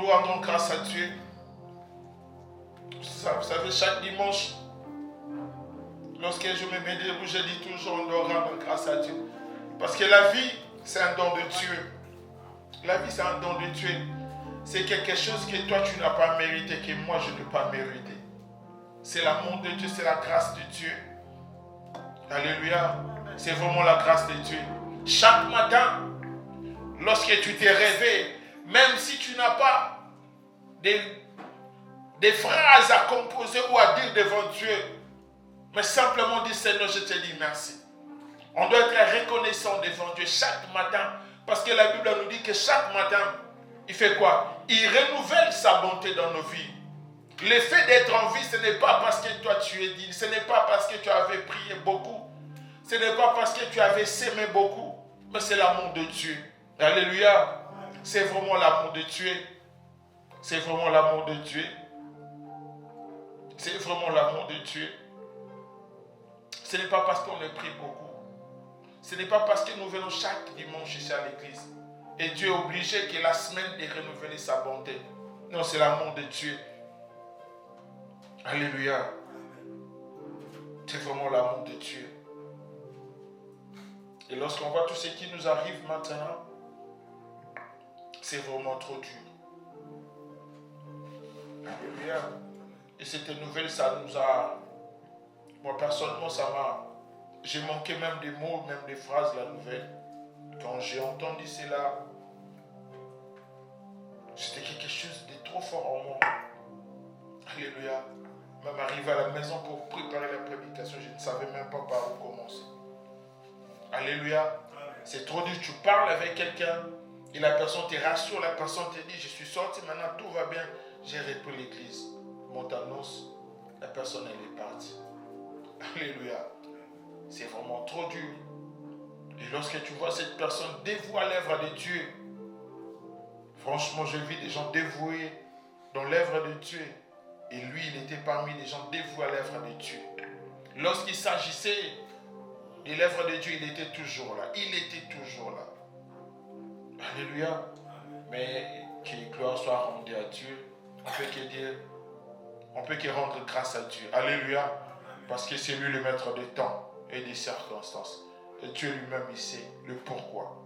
Nous rendons grâce à Dieu. Vous savez, chaque dimanche, lorsque je me mets debout, je dis toujours, on doit rendre grâce à Dieu. Parce que la vie, c'est un don de Dieu. La vie, c'est un don de Dieu. C'est quelque chose que toi, tu n'as pas mérité, que moi, je n'ai pas mérité. C'est l'amour de Dieu, c'est la grâce de Dieu. Alléluia. C'est vraiment la grâce de Dieu. Chaque matin, lorsque tu t'es réveillé, même si tu n'as pas des phrases à composer ou à dire devant Dieu, mais simplement dire, Seigneur, je te dis merci. On doit être reconnaissant devant Dieu chaque matin, parce que la Bible nous dit que chaque matin, il fait quoi? Il renouvelle sa bonté dans nos vies. Le fait d'être en vie, ce n'est pas parce que toi tu es digne, ce n'est pas parce que tu avais prié beaucoup, ce n'est pas parce que tu avais sémé beaucoup, mais c'est l'amour de Dieu. Alléluia. C'est vraiment l'amour de Dieu. C'est vraiment l'amour de Dieu. C'est vraiment l'amour de Dieu. Ce n'est pas parce qu'on a pris beaucoup. Ce n'est pas parce que nous venons chaque dimanche ici à l'église. Et Dieu est obligé que la semaine de renouveler sa bonté. Non, c'est l'amour de Dieu. Alléluia. C'est vraiment l'amour de Dieu. Et lorsqu'on voit tout ce qui nous arrive maintenant, c'est vraiment trop dur. Alléluia. Et cette nouvelle, ça nous a... Moi, personnellement, ça m'a... J'ai manqué même des mots, même des phrases, la nouvelle. Quand j'ai entendu cela, c'était quelque chose de trop fort en moi. Alléluia. Même arrivé à la maison pour préparer la prédication, je ne savais même pas par où commencer. Alléluia. C'est trop dur. Tu parles avec quelqu'un et la personne te rassure, la personne te dit, je suis sorti, maintenant tout va bien. J'ai repris l'église. Mon annonce, la personne elle est partie. Alléluia. C'est vraiment trop dur. Et lorsque tu vois cette personne dévouée à l'œuvre de Dieu, franchement, je vis des gens dévoués dans l'œuvre de Dieu. Et lui, il était parmi les gens dévoués à l'œuvre de Dieu. Lorsqu'il s'agissait de l'œuvre de Dieu, il était toujours là. Il était toujours là. Alléluia. Mais que gloire soit rendue à Dieu. On peut que rendre grâce à Dieu. Alléluia. Parce que c'est lui le maître des temps et des circonstances. Et Dieu lui-même, il sait le pourquoi.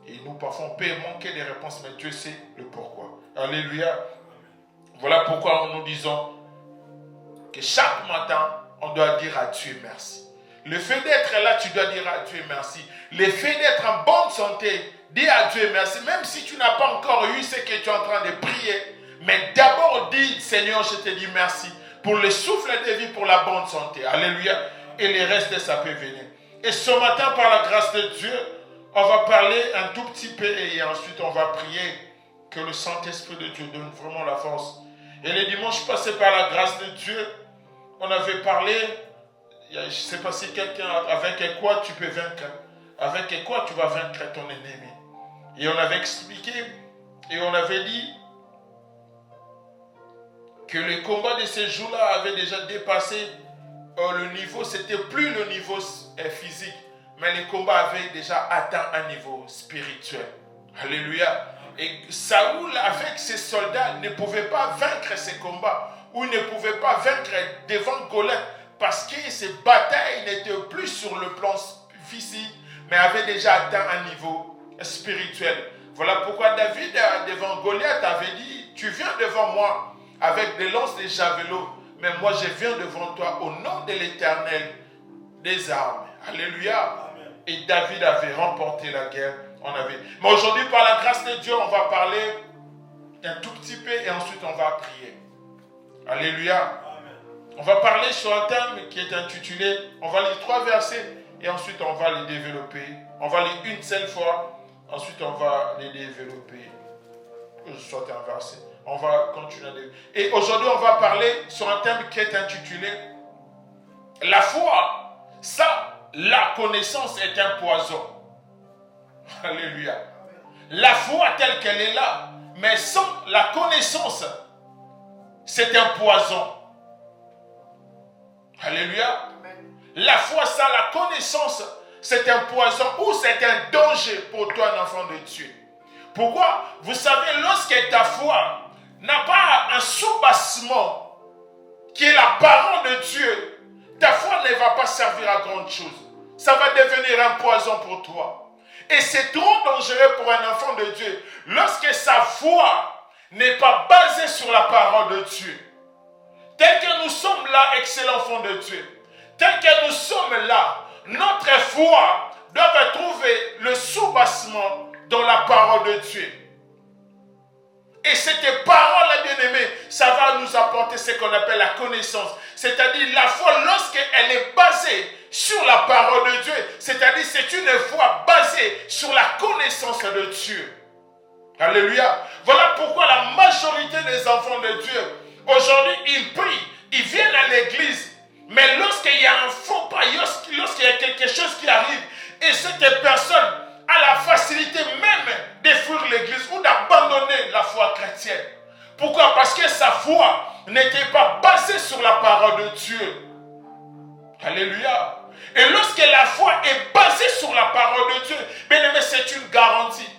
Et nous, parfois, on peut manquer des réponses, mais Dieu sait le pourquoi. Alléluia. Voilà pourquoi nous disons que chaque matin, on doit dire à Dieu merci. Le fait d'être là, tu dois dire à Dieu merci. Le fait d'être en bonne santé, dis à Dieu merci. Même si tu n'as pas encore eu ce que tu es en train de prier, mais d'abord dis, Seigneur, je te dis merci pour le souffle de vie, pour la bonne santé. Alléluia. Et le reste, ça peut venir. Et ce matin, par la grâce de Dieu, on va parler un tout petit peu et ensuite on va prier que le Saint-Esprit de Dieu donne vraiment la force. Et le dimanche passé, par la grâce de Dieu, on avait parlé, je ne sais pas si quelqu'un, avec quoi tu peux vaincre, avec quoi tu vas vaincre ton ennemi. Et on avait expliqué, et on avait dit que le combat de ces jours-là avait déjà dépassé le niveau, c'était plus le niveau physique, mais le combat avait déjà atteint un niveau spirituel. Alléluia. Et Saoul, avec ses soldats, ne pouvait pas vaincre ces combats, ou ne pouvait pas vaincre devant Goliath, parce que ces batailles n'étaient plus sur le plan physique, mais avaient déjà atteint un niveau spirituel. Voilà pourquoi David, devant Goliath, avait dit, tu viens devant moi avec des lances, des javelots, mais moi je viens devant toi au nom de l'Éternel des armes. Alléluia. Amen. Et David avait remporté la guerre. Mais aujourd'hui, par la grâce de Dieu, on va parler un tout petit peu et ensuite on va prier. Alléluia. Amen. On va parler sur un thème qui est intitulé, on va lire 3 versets et ensuite on va les développer. On va lire une seule fois, ensuite on va les développer. Soit un verset. On va continuer. Et aujourd'hui, on va parler sur un thème qui est intitulé la foi. Ça, la connaissance est un poison. Alléluia. La foi telle qu'elle est là, mais sans la connaissance, c'est un poison. Alléluia. La foi sans la connaissance, c'est un poison ou c'est un danger pour toi, un enfant de Dieu. Pourquoi? Vous savez, lorsque ta foi n'a pas un soubassement qui est la parole de Dieu, ta foi ne va pas servir à grande chose. Ça va devenir un poison pour toi. Et c'est trop dangereux pour un enfant de Dieu lorsque sa foi n'est pas basée sur la parole de Dieu. Tel que nous sommes là, excellents enfants de Dieu, tel que nous sommes là, notre foi doit trouver le soubassement dans la parole de Dieu. Et cette parole, bien-aimée, ça va nous apporter ce qu'on appelle la connaissance. C'est-à-dire la foi, lorsqu'elle est basée sur la parole de Dieu, c'est-à-dire c'est une foi basée sur la connaissance de Dieu. Alléluia. Voilà pourquoi la majorité des enfants de Dieu, aujourd'hui, ils prient, ils viennent à l'église. Mais lorsqu'il y a un faux pas, lorsqu'il y a quelque chose qui arrive, et cette personne a la facilité même de fuir l'église ou d'abandonner la foi chrétienne. Pourquoi? Parce que sa foi n'était pas basée sur la parole de Dieu. Alléluia. Et lorsque la foi est basée sur la parole de Dieu, bien aimé, c'est une garantie.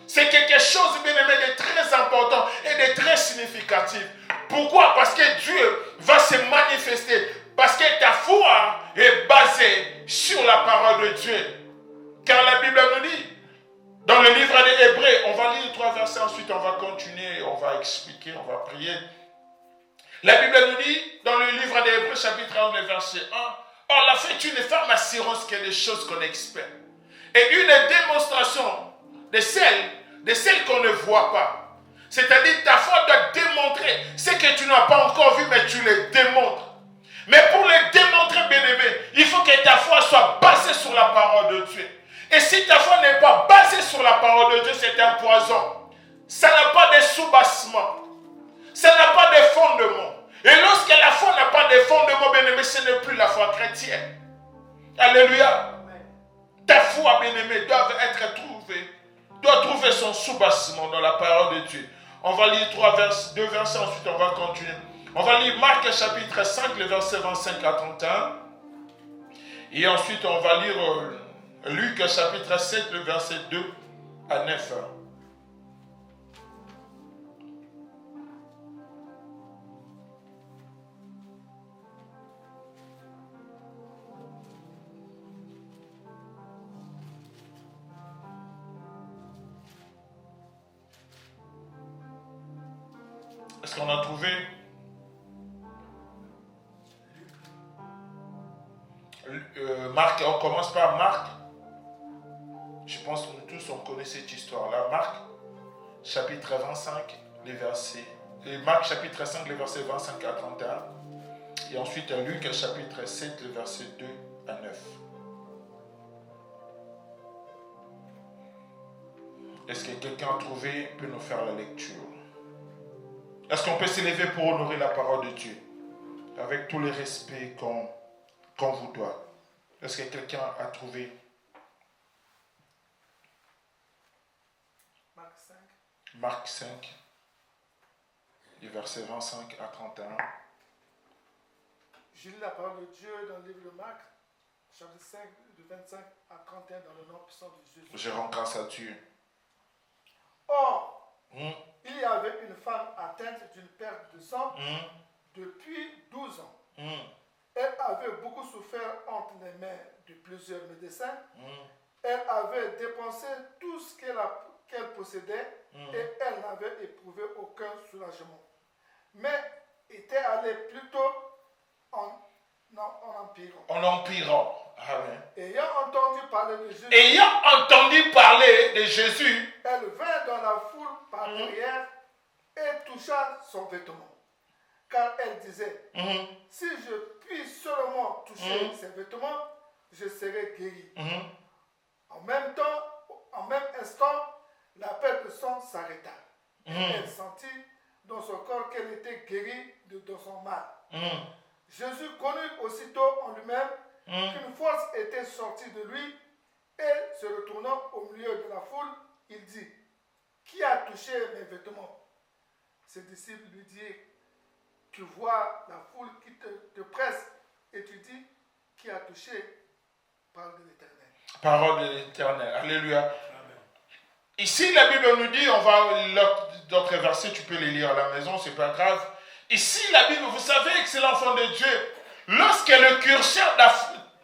C'est quelque chose, bien aimé, de très important et de très significatif. Pourquoi? Parce que Dieu va se manifester. Parce que ta foi est basée sur la parole de Dieu. Car la Bible nous dit, dans le livre des Hébreux, on va lire 3 versets, ensuite on va continuer, on va expliquer, on va prier. La Bible nous dit, dans le livre des Hébreux, chapitre 11, verset 1, « Or la foi est une ferme assurance qu'il y a des choses qu'on espère. Et une démonstration de celles qu'on ne voit pas. » C'est-à-dire, ta foi doit démontrer ce que tu n'as pas encore vu, mais tu le démontres. Mais pour le démontrer, bien-aimé, il faut que ta foi soit basée sur la parole de Dieu. Et si ta foi n'est pas basée sur la parole de Dieu, c'est un poison. Ça n'a pas de soubassement. Ça n'a pas de fondement. Et lorsque la foi n'a pas de fondement, bien-aimé, ce n'est plus la foi chrétienne. Alléluia. Ta foi, bien-aimé, doit trouver son soubassement dans la parole de Dieu. On va lire 2 versets, ensuite on va continuer. On va lire Marc chapitre 5, le verset 25 à 31. Et ensuite on va lire Luc chapitre 7, le verset 2 à 9. Est-ce qu'on a trouvé? Marc, on commence par Marc. Je pense que nous tous on connaît cette histoire-là. Marc, chapitre 25, Marc, chapitre 5, les versets 25 à 31. Et ensuite Luc, chapitre 7, le verset 2 à 9. Est-ce que quelqu'un a trouvé peut nous faire la lecture? Est-ce qu'on peut s'élever pour honorer la parole de Dieu avec tous les respects qu'on vous doit? Est-ce que quelqu'un a trouvé? Marc 5, du verset 25 à 31. Je lis la parole de Dieu dans le livre de Marc, chapitre 5, de 25 à 31, dans le nom puissant de Jésus. Je rends grâce à Dieu. Or, il y avait une femme atteinte d'une perte de sang depuis 12 ans. Elle avait beaucoup souffert entre les mains de plusieurs médecins. Elle avait dépensé tout ce qu'elle possédait et elle n'avait éprouvé aucun soulagement. Mais était allée plutôt en empirant. En empirant. Amen. Ayant entendu parler de Jésus, elle vint dans la foule par derrière et toucha son vêtement. Car elle disait, si je puis seulement toucher ses vêtements, je serai guérie. En même instant, la perte de sang s'arrêta. Elle sentit dans son corps qu'elle était guérie de son mal. Jésus connut aussitôt en lui-même qu'une force était sortie de lui et se retournant au milieu de la foule, il dit, qui a touché mes vêtements? Ses disciples lui dirent, tu vois la foule qui te presse et tu dis, qui a touché? Parole de l'Éternel. Parole de l'Éternel. Alléluia. Ici, la Bible nous dit, d'autres versets, tu peux les lire à la maison, c'est pas grave. Ici, la Bible, vous savez, excellent enfant de Dieu, lorsque le curseur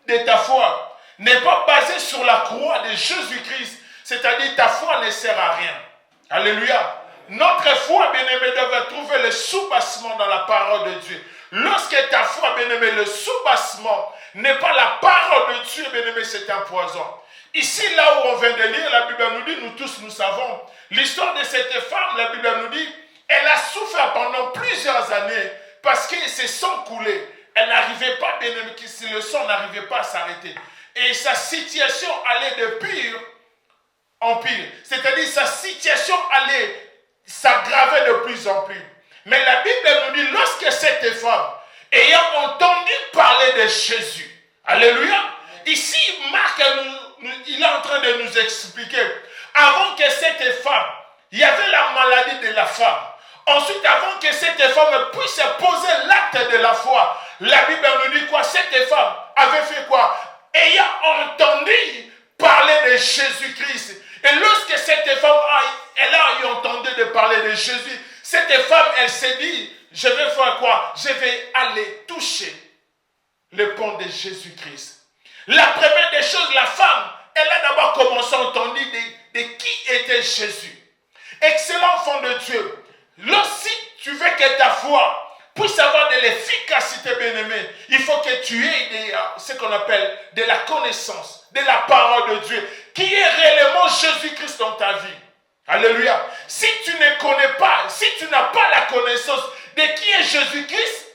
de ta foi n'est pas basé sur la croix de Jésus-Christ, c'est-à-dire ta foi ne sert à rien. Alléluia. Notre foi, bien-aimé, doit trouver le soubassement dans la parole de Dieu. Lorsque ta foi, bien-aimé, le soubassement n'est pas la parole de Dieu, bien-aimé, c'est un poison. Ici, là où on vient de lire, la Bible nous dit, nous tous, nous savons, l'histoire de cette femme, la Bible nous dit, elle a souffert pendant plusieurs années parce que ses sangs coulaient. Elle n'arrivait pas, bien-aimé, le sang n'arrivait pas à s'arrêter. Et sa situation allait de pire en pire. C'est-à-dire, sa situation allait s'aggraver de plus en plus. Mais la Bible nous dit, lorsque cette femme, ayant entendu parler de Jésus, alléluia, ici, Marc, il est en train de nous expliquer, avant que cette femme, il y avait la maladie de la femme. Ensuite, avant que cette femme puisse poser l'acte de la foi, la Bible nous dit quoi? Cette femme avait fait quoi? Ayant entendu parler de Jésus-Christ. Et lorsque cette femme, elle a eu entendu de parler de Jésus, cette femme, elle s'est dit, je vais faire quoi? Je vais aller toucher le pont de Jésus-Christ. La première des choses, la femme, elle a d'abord commencé à entendre de qui était Jésus. Excellent enfant de Dieu, lorsque tu veux que ta foi puisse avoir de l'efficacité, bien-aimé, il faut que tu aies ce qu'on appelle de la connaissance, de la parole de Dieu, qui est réellement Jésus-Christ dans ta vie. Alléluia. Si tu ne connais pas, si tu n'as pas la connaissance de qui est Jésus-Christ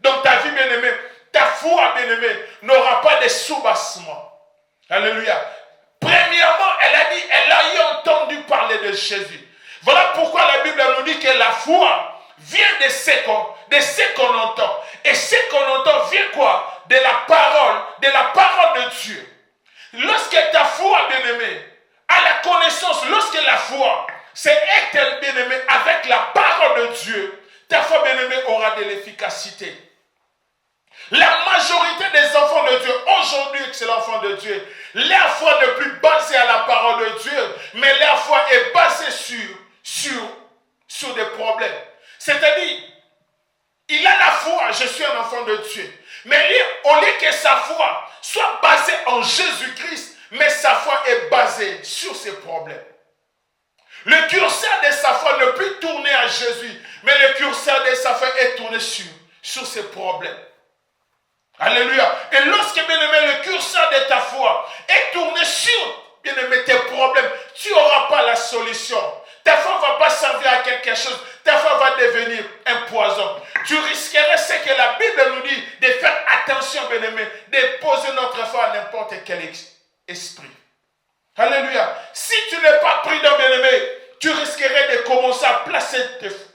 dans ta vie, bien-aimé, ta foi, bien-aimé, n'aura pas de soubassement. Alléluia. Premièrement, elle a dit, elle a eu entendu parler de Jésus. Voilà pourquoi la Bible nous dit que la foi vient de ce qu'on entend. Et ce qu'on entend vient quoi? De la parole de Dieu. Lorsque ta foi, bien-aimé, a la connaissance, lorsque la foi, c'est être, bien-aimé, avec la parole de Dieu, ta foi, bien-aimé, aura de l'efficacité. La majorité des enfants de Dieu, aujourd'hui, excellent enfant de Dieu, leur foi n'est plus basée à la parole de Dieu, mais leur foi est basée sur des problèmes. C'est-à-dire, il a la foi, je suis un enfant de Dieu. Mais lui, au lieu que sa foi soit basée en Jésus-Christ, mais sa foi est basée sur ses problèmes. Le curseur de sa foi ne peut tourner à Jésus, mais le curseur de sa foi est tourné sur ses problèmes. Alléluia. Et lorsque, bien-aimé, le curseur de ta foi est tourné sur, bien-aimé, tes problèmes, tu n'auras pas la solution. Ta foi ne va pas servir à quelque chose. Ta foi va devenir un poison. Tu risquerais ce que la Bible nous dit, de faire attention, bien-aimé, de poser notre foi à n'importe quel esprit. Alléluia. Si tu n'es pas prudent, bien-aimé, tu risquerais de commencer à placer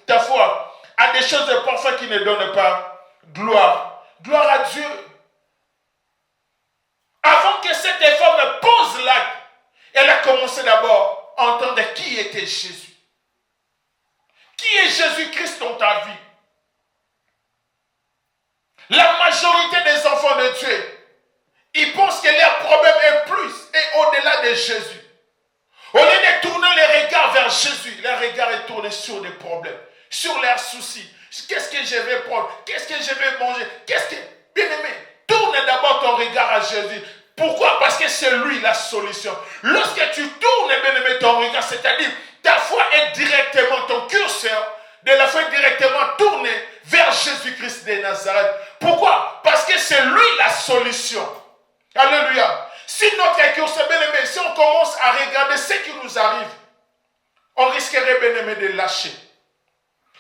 ta foi à des choses de parfois qui ne donnent pas gloire. Gloire à Dieu. Avant que cette femme pose l'acte, elle a commencé d'abord à entendre qui était Jésus. Qui est Jésus-Christ dans ta vie? La majorité des enfants de Dieu, ils pensent que leur problème est plus et au-delà de Jésus. Au lieu de tourner les regards vers Jésus, leur regard est tourné sur des problèmes, sur leurs soucis. Qu'est-ce que je vais prendre? Qu'est-ce que je vais manger? Bien-aimé, tourne d'abord ton regard à Jésus. Pourquoi? Parce que c'est lui la solution. Lorsque tu tournes, bien-aimé, ton regard, c'est-à-dire ta foi est directement, ton curseur de la foi est directement tourné vers Jésus-Christ de Nazareth. Pourquoi? Parce que c'est lui la solution. Alléluia. Si notre curseur, bien-aimé, si on commence à regarder ce qui nous arrive, on risquerait, bien-aimé, de lâcher.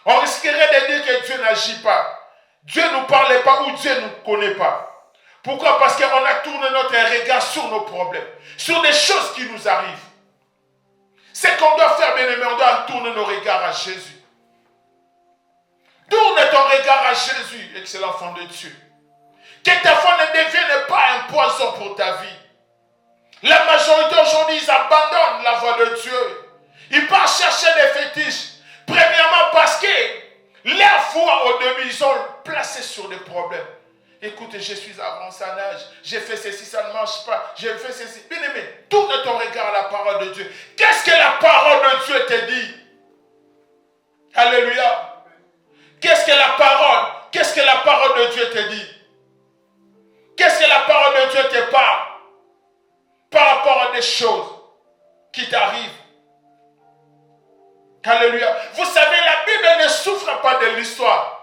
On risquerait de dire que Dieu n'agit pas. Dieu ne nous parle pas ou Dieu ne nous connaît pas. Pourquoi? Parce qu'on a tourné notre regard sur nos problèmes, sur des choses qui nous arrivent. C'est qu'on doit faire, bien-aimé, on doit tourner nos regards à Jésus. Tourne ton regard à Jésus, excellent enfant de Dieu. Que ta foi ne devienne pas un poison pour ta vie. La majorité aujourd'hui, ils abandonnent la voie de Dieu. Ils partent chercher des fétiches. Premièrement parce que leur foi au début, ils ont placé sur des problèmes. Écoute, je suis avancé en âge, j'ai fait ceci, ça ne marche pas, j'ai fait ceci. Bien-aimé, tourne ton regard à la parole de Dieu. Qu'est-ce que la parole de Dieu te dit? Alléluia. Qu'est-ce que la parole de Dieu te dit? Qu'est-ce que la parole de Dieu te parle par rapport à des choses qui t'arrivent? Alléluia. Vous savez, la Bible ne souffre pas de l'histoire.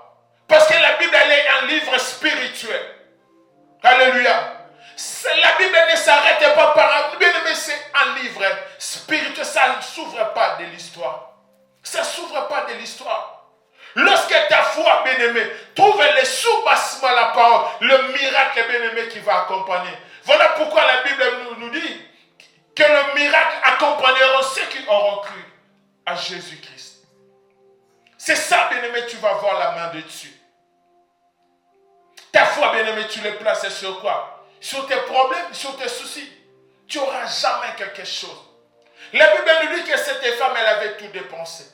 Parce que la Bible, elle est un livre spirituel. Alléluia. La Bible ne s'arrête pas par un... Bien-aimé, c'est un livre spirituel. Ça ne s'ouvre pas de l'histoire. Ça ne s'ouvre pas de l'histoire. Lorsque ta foi, bien-aimé, trouve le soubassement à la parole, le miracle, bien-aimé, qui va accompagner. Voilà pourquoi la Bible nous dit que le miracle accompagnera ceux qui auront cru à Jésus-Christ. C'est ça, bien-aimé, tu vas voir la main de Dieu. Ta foi, bien-aimé, tu le places sur quoi? Sur tes problèmes, sur tes soucis. Tu n'auras jamais quelque chose. La Bible nous dit que cette femme, elle avait tout dépensé.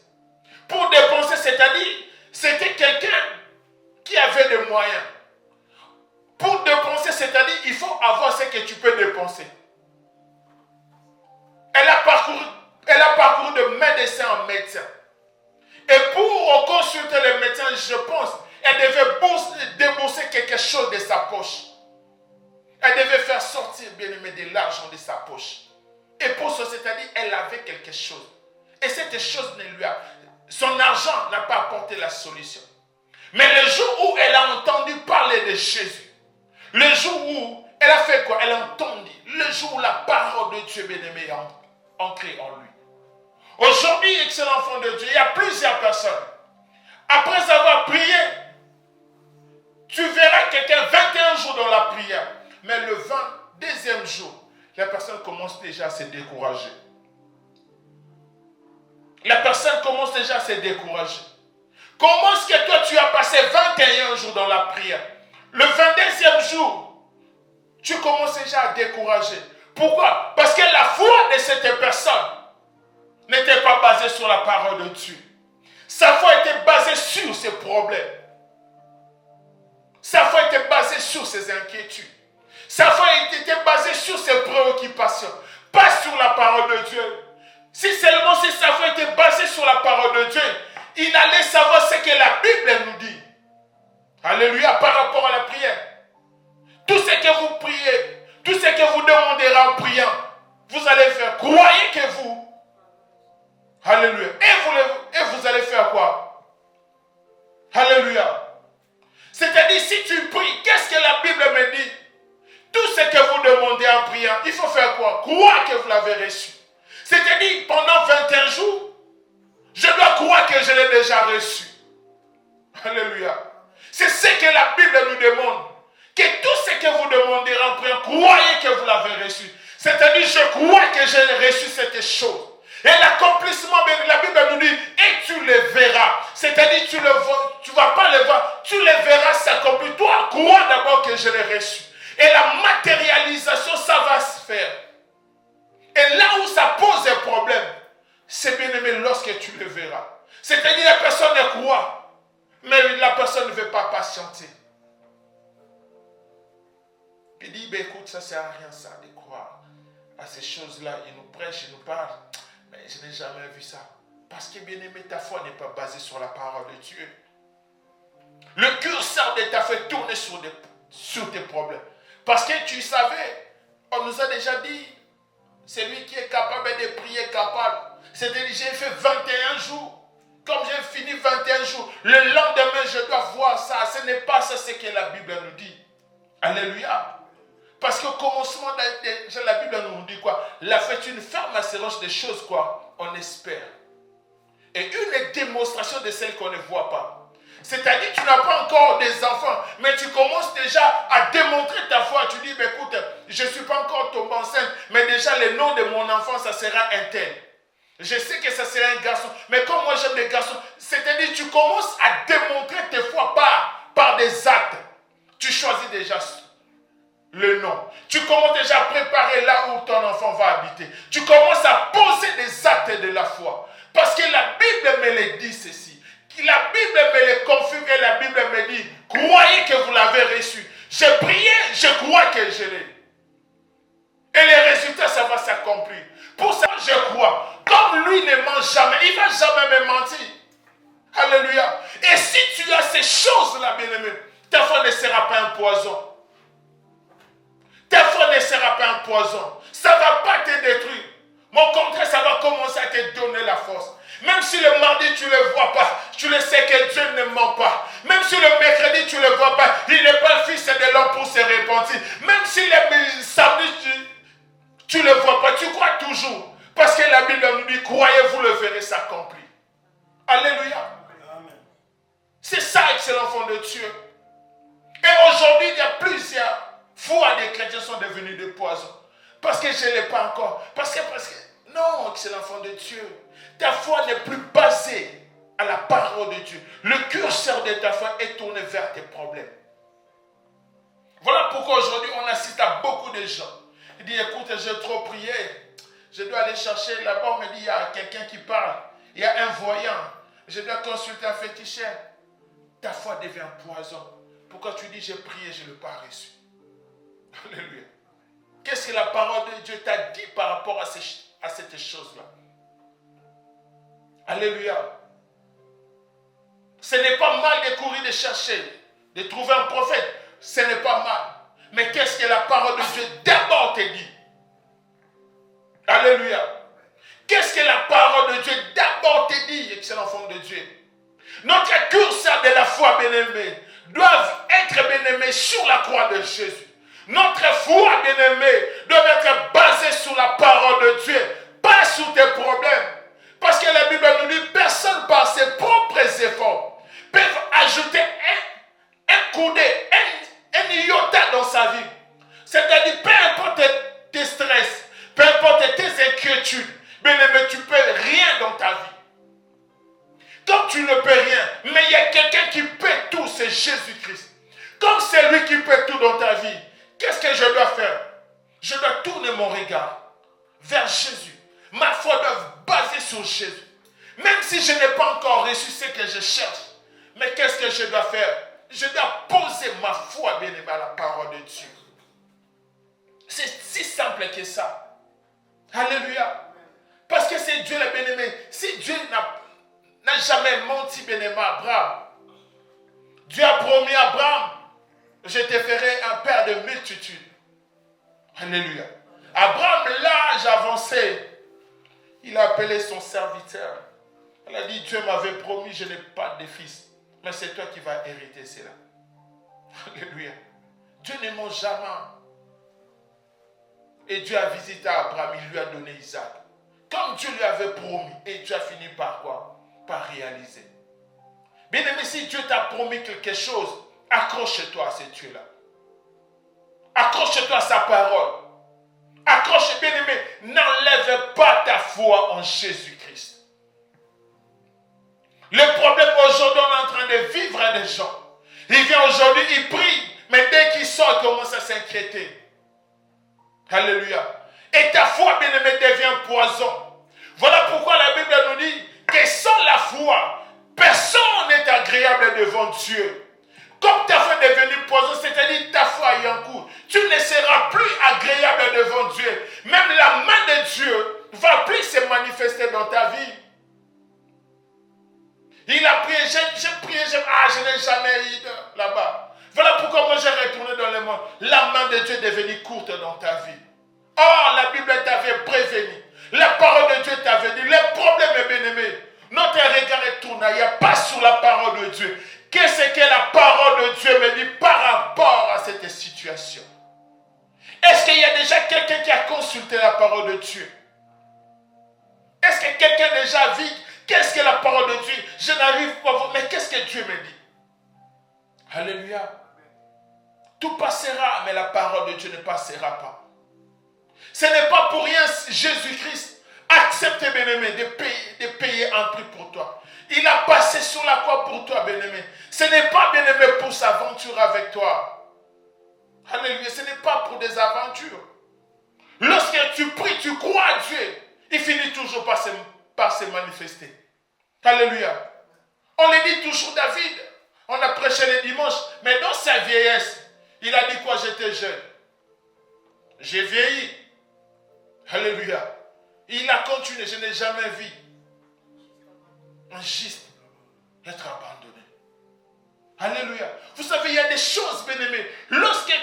Pour dépenser, c'est-à-dire, c'était quelqu'un qui avait des moyens. Pour dépenser, c'est-à-dire, il faut avoir ce que tu peux dépenser. Elle a parcouru de médecin en médecin. Et pour consulter le médecin, je pense, elle devait débourser quelque chose de sa poche. Elle devait faire sortir, bien aimé, de l'argent de sa poche. Et pour ça, c'est-à-dire, elle avait quelque chose. Et cette chose ne lui a... Son argent n'a pas apporté la solution. Mais le jour où elle a entendu parler de Jésus, le jour où elle a fait quoi? Elle a entendu. Le jour où la parole de Dieu, bien aimé, est ancrée en lui. Aujourd'hui, excellent enfant de Dieu, il y a plusieurs personnes. Après avoir prié, tu verras quelqu'un 21 jours dans la prière. Mais le 22e jour, la personne commence déjà à se décourager. La personne commence déjà à se décourager. Comment est-ce que toi tu as passé 21 jours dans la prière? Le 22e jour, tu commences déjà à décourager. Pourquoi? Parce que la foi de cette personne n'était pas basée sur la parole de Dieu. Sa foi était basée sur ses problèmes. Sa foi était basée sur ses inquiétudes. Sa foi était basée sur ses préoccupations, pas sur la parole de Dieu. Si seulement si sa foi était basée sur la parole de Dieu, il allait savoir ce que la Bible nous dit. Alléluia, par rapport à la prière. Tout ce que vous priez, tout ce que vous demanderez en priant, vous allez faire. Croyez que vous. Alléluia. Et vous allez faire quoi? Alléluia. C'est-à-dire, si tu pries, qu'est-ce que la Bible me dit? Tout ce que vous demandez en priant, il faut faire quoi? Croire que vous l'avez reçu. C'est-à-dire, pendant 21 jours, je dois croire que je l'ai déjà reçu. Alléluia. C'est ce que la Bible nous demande. Que tout ce que vous demanderez en priant, croyez que vous l'avez reçu. C'est-à-dire, je crois que j'ai reçu cette chose. Et l'accomplissement, la Bible nous dit, et tu le verras. C'est-à-dire, tu ne vas pas le voir, tu le verras s'accomplir. Toi, crois d'abord que je l'ai reçu. Et la matérialisation, ça va se faire. Et là où ça pose un problème, c'est bien aimé lorsque tu le verras. C'est-à-dire, la personne croit, mais la personne ne veut pas patienter. Il dit, ben écoute, ça ne sert à rien ça, de croire à ces choses-là. Il nous prêche, il nous parle. Mais je n'ai jamais vu ça. Parce que bien aimé, ta foi n'est pas basée sur la parole de Dieu. Le curseur de ta foi tourne sur tes problèmes. Parce que tu savais, on nous a déjà dit, celui qui est capable de prier capable. C'est-à-dire, j'ai fait 21 jours. Comme j'ai fini 21 jours, le lendemain, je dois voir ça. Ce n'est pas ça ce que la Bible nous dit. Alléluia. Parce qu'au commencement, la Bible nous dit quoi? La foi est une ferme assurance des choses quoi on espère. Et une démonstration de celles qu'on ne voit pas. C'est-à-dire, tu n'as pas encore des enfants, mais tu commences déjà à démontrer ta foi. Tu dis, écoute, je ne suis pas encore tombé enceinte, mais déjà le nom de mon enfant, ça sera un tel. Je sais que ça sera un garçon, mais comme moi j'aime les garçons, c'est-à-dire, tu commences à démontrer tes foi par des actes. Tu choisis déjà le nom. Tu commences déjà à préparer là où ton enfant va habiter. Tu commences à poser des actes de la foi. Parce que la Bible me le dit ceci. La Bible me le confirme et la Bible me dit, croyez que vous l'avez reçu. Alléluia. Et si tu as ces choses-là, bien-aimé, ta foi ne sera pas un poison. Ta foi ne sera pas un poison. Ça ne va pas te détruire. Mais au contraire, ça va commencer à te donner la force. Même si le mardi, tu ne le vois pas, tu le sais que Dieu ne ment pas. Même si le mercredi, tu ne le vois pas, il n'est pas fils de l'homme pour se repentir. Même si le samedi, tu ne le vois pas, tu crois toujours. Parce que la Bible nous dit, croyez, vous le verrez s'accomplir. Alléluia. Amen. C'est ça, excellent enfant de Dieu. Et aujourd'hui, il y a plusieurs fois des chrétiens sont devenus des poisons. Parce que je ne l'ai pas encore. Parce que, non, excellent enfant de Dieu. Ta foi n'est plus basée à la parole de Dieu. Le curseur de ta foi est tourné vers tes problèmes. Voilà pourquoi aujourd'hui on assiste à beaucoup de gens. Il dit, écoute, j'ai trop prié. Je dois aller chercher là-bas. On me dit, il y a quelqu'un qui parle. Il y a un voyant. Je dois consulter un féticheur. Ta foi devient poison. Pourquoi tu dis, j'ai prié, je ne l'ai pas reçu. Alléluia. Qu'est-ce que la parole de Dieu t'a dit par rapport à cette chose-là? Alléluia. Ce n'est pas mal de courir, de chercher, de trouver un prophète. Ce n'est pas mal. Mais qu'est-ce que la parole de Dieu d'abord te dit? Alléluia. Qu'est-ce que la parole de Dieu d'abord te dit, excellent enfant de Dieu? Notre curseur de la foi, bien-aimé, doivent être, bien-aimés, sur la croix de Jésus. Notre foi, bien-aimée, doit être basée sur la parole de Dieu, pas sur tes problèmes. Parce que la Bible nous dit, personne par ses propres efforts peut ajouter un coudé, un iota dans sa vie. C'est-à-dire, peu importe tes stress, peu importe tes inquiétudes, bien-aimé, tu ne peux rien dans ta vie. Comme tu ne peux rien, mais il y a quelqu'un qui peut tout, c'est Jésus-Christ. Comme c'est lui qui peut tout dans ta vie, qu'est-ce que je dois faire? Je dois tourner mon regard vers Jésus. Ma foi doit baser sur Jésus. Même si je n'ai pas encore reçu ce que je cherche. Mais qu'est-ce que je dois faire? Je dois poser ma foi, bien aimé, à la parole de Dieu. C'est si simple que ça. Alléluia. Parce que c'est Dieu le bien-aimé. Si Dieu n'a jamais menti, bien-aimé, à Abraham. Dieu a promis à Abraham, je te ferai un père de multitudes. Alléluia. Abraham, l'âge avancé, il a appelé son serviteur. Il a dit, Dieu m'avait promis, je n'ai pas de fils. Mais c'est toi qui vas hériter cela. Alléluia. Dieu ne ment jamais. Et Dieu a visité Abraham, il lui a donné Isaac. Comme Dieu lui avait promis. Et Dieu a fini par quoi? Par réaliser. Bien aimé, si Dieu t'a promis quelque chose, accroche-toi à ce Dieu-là. Accroche-toi à sa parole. Accroche, bien aimé, n'enlève pas ta foi en Jésus-Christ. Le problème aujourd'hui, on est en train de vivre des gens. Il vient aujourd'hui, il prie, mais dès qu'il sort, il commence à s'inquiéter. Alléluia. Et ta foi, bien aimé, devient poison. Voilà pourquoi la Bible nous dit que sans la foi, personne n'est agréable devant Dieu. Comme ta foi est devenue poison, c'est-à-dire ta foi est en cours, tu ne seras plus agréable devant Dieu. Même la main de Dieu ne va plus se manifester dans ta vie. Il a prié, j'ai prié, je n'ai jamais eu là-bas. Voilà pourquoi moi j'ai retourné dans le monde. La main de Dieu est devenue courte dans ta vie. Or, la Bible t'avait prévenu. La parole de Dieu t'avait dit. Le problème est bien aimé. Notre regard est tourné. Il n'y a pas sur la parole de Dieu. Qu'est-ce que la parole de Dieu me dit par rapport à cette situation? Est-ce qu'il y a déjà quelqu'un qui a consulté la parole de Dieu? Est-ce que quelqu'un a déjà vu qu'est-ce que la parole de Dieu? Je n'arrive pas à voir, mais qu'est-ce que Dieu me dit? Alléluia. Tout passera, mais la parole de Dieu ne passera pas. Ce n'est pas pour rien Jésus-Christ accepte, bien-aimé, de payer un prix pour toi. Il a passé sur la croix pour toi, bien-aimé. Ce n'est pas, bien-aimé, pour s'aventurer avec toi. Alléluia. Ce n'est pas pour des aventures. Lorsque tu pries, tu crois à Dieu, il finit toujours par se manifester. Alléluia. On le dit toujours, David. On a prêché le dimanche. Mais dans sa vieillesse, il a dit quoi? J'étais jeune. J'ai vieilli. Alléluia. Il a continué. Je n'ai jamais vu un juste être abandonné. Alléluia. Vous savez, il y a des choses, bien-aimés. Lorsque